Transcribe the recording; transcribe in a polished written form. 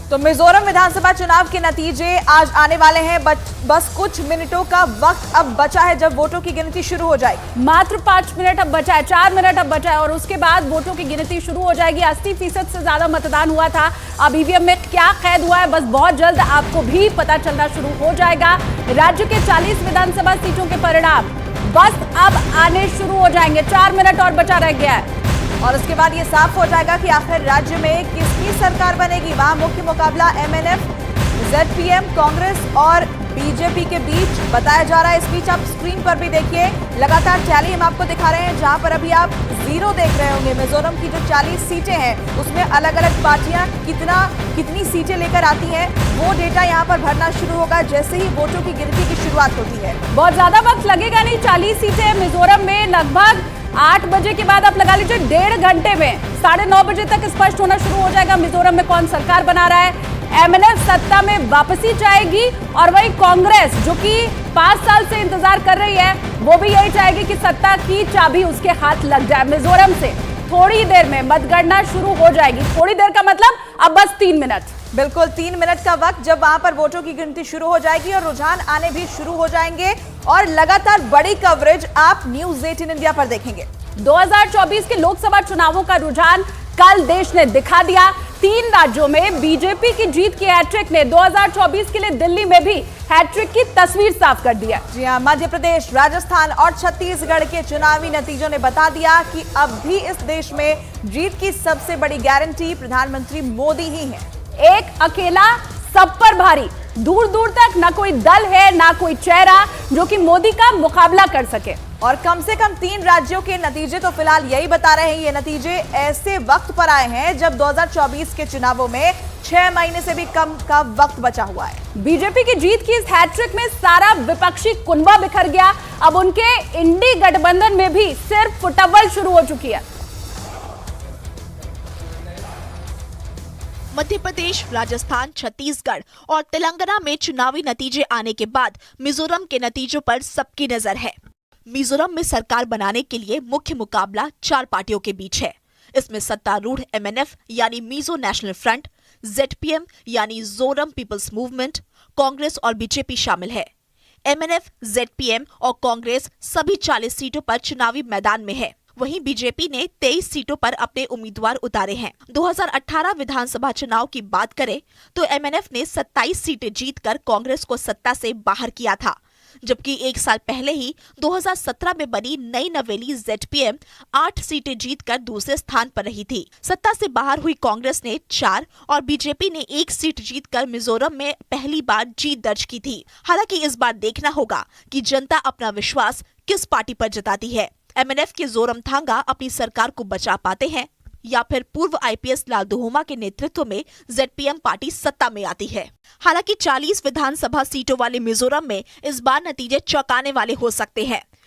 तो मिजोरम विधानसभा चुनाव के नतीजे आज आने वाले हैं। बस कुछ मिनटों का वक्त अब बचा है जब वोटों की गिनती शुरू हो जाएगी। मात्र 5 मिनट अब बचा है, 4 मिनट अब बचा है और उसके बाद वोटों की गिनती शुरू हो जाएगी। 80% से ज्यादा मतदान हुआ था। अब ईवीएम में क्या कैद हुआ है, बस बहुत जल्द आपको भी पता चलना शुरू हो जाएगा। राज्य के 40 विधानसभा सीटों के परिणाम बस अब आने शुरू हो जाएंगे। 4 मिनट और बचा रह गया है और उसके बाद ये साफ हो जाएगा कि आखिर राज्य में किसकी सरकार बनेगी। वहां मुख्य मुकाबला एमएनएफ, जेडपीएम, कांग्रेस और बीजेपी के बीच बताया जा रहा है। इस बीच आप स्क्रीन पर भी देखिए, लगातार टैली हम आपको दिखा रहे हैं, जहां पर अभी आप जीरो देख रहे होंगे। मिजोरम की जो 40 सीटें हैं उसमें अलग अलग पार्टियां कितनी सीटें लेकर आती हैं, वो डेटा यहाँ पर भरना शुरू होगा जैसे ही वोटों की गिनती की शुरुआत होती है। बहुत ज्यादा वक्त लगेगा नहीं। 40 सीटें मिजोरम में लगभग 8 बजे के बाद आप लगा लीजिए 1.5 घंटे में 9:30 बजे तक स्पष्ट होना शुरू हो जाएगा मिजोरम में कौन सरकार बना रहा है। एमएनएफ सत्ता में वापसी चाहेगी और वही कांग्रेस जो कि 5 साल से इंतजार कर रही है, वो भी यही चाहेगी कि सत्ता की चाबी उसके हाथ लग जाए। मिजोरम से थोड़ी देर में मतगणना शुरू हो जाएगी। थोड़ी देर का मतलब अब बस 3 मिनट। बिल्कुल 3 मिनट का वक्त, जब वहां पर वोटों की गिनती शुरू हो जाएगी और रुझान आने भी शुरू हो जाएंगे और लगातार बड़ी कवरेज आप न्यूज़ 18 इंडिया पर देखेंगे। 2024 के लोकसभा चुनावों का रुझान कल देश ने दिखा दिया। 3 राज्यों में बीजेपी की जीत की हैट्रिक ने 2024 के लिए दिल्ली में भी हैट्रिक की तस्वीर साफ कर दिया। जी हां, मध्य प्रदेश, राजस्थान और छत्तीसगढ़ के चुनावी नतीजों ने बता दिया कि अब भी इस देश में जीत की सबसे बड़ी गारंटी प्रधानमंत्री मोदी ही है। एक अकेला सब पर भारी, दूर दूर तक ना कोई दल है ना कोई चेहरा जो कि मोदी का मुकाबला कर सके। और कम से कम 3 राज्यों के नतीजे तो फिलहाल यही बता रहे हैं। ये नतीजे ऐसे वक्त पर आए हैं जब 2024 के चुनावों में 6 महीने से भी कम का वक्त बचा हुआ है। बीजेपी की जीत की इस हैट्रिक में सारा विपक्षी कुनबा बिखर गया। अब उनके इंडी गठबंधन में भी सिर्फ फुटबॉल शुरू हो चुकी है। मध्य प्रदेश, राजस्थान, छत्तीसगढ़ और तेलंगाना में चुनावी नतीजे आने के बाद मिजोरम के नतीजों पर सबकी नजर है। मिजोरम में सरकार बनाने के लिए मुख्य मुकाबला 4 पार्टियों के बीच है। इसमें सत्तारूढ़ एमएनएफ यानी मिजो नेशनल फ्रंट, जेडपीएम यानी जोरम पीपल्स मूवमेंट, कांग्रेस और बीजेपी शामिल है। एमएनएफ, जेडपीएम और कांग्रेस सभी 40 सीटों पर चुनावी मैदान में है। वहीं बीजेपी ने 23 सीटों पर अपने उम्मीदवार उतारे हैं। 2018 विधानसभा चुनाव की बात करें तो एमएनएफ ने 27 सीटें जीतकर कांग्रेस को सत्ता से बाहर किया था, जबकि 1 साल पहले ही 2017 में बनी नई नवेली जेडपीएम 8 सीटें जीतकर दूसरे स्थान पर रही थी। सत्ता से बाहर हुई कांग्रेस ने 4 और बीजेपी ने 1 सीट जीतकर मिजोरम में पहली बार जीत दर्ज की थी। हालांकि इस बार देखना होगा कि जनता अपना विश्वास किस पार्टी पर जताती है। एमएनएफ के जोरमथांगा अपनी सरकार को बचा पाते हैं या फिर पूर्व आईपीएस लाल दुहोमा के नेतृत्व में जेडपीएम पार्टी सत्ता में आती है। हालांकि 40 विधानसभा सीटों वाले मिजोरम में इस बार नतीजे चौंकाने वाले हो सकते हैं।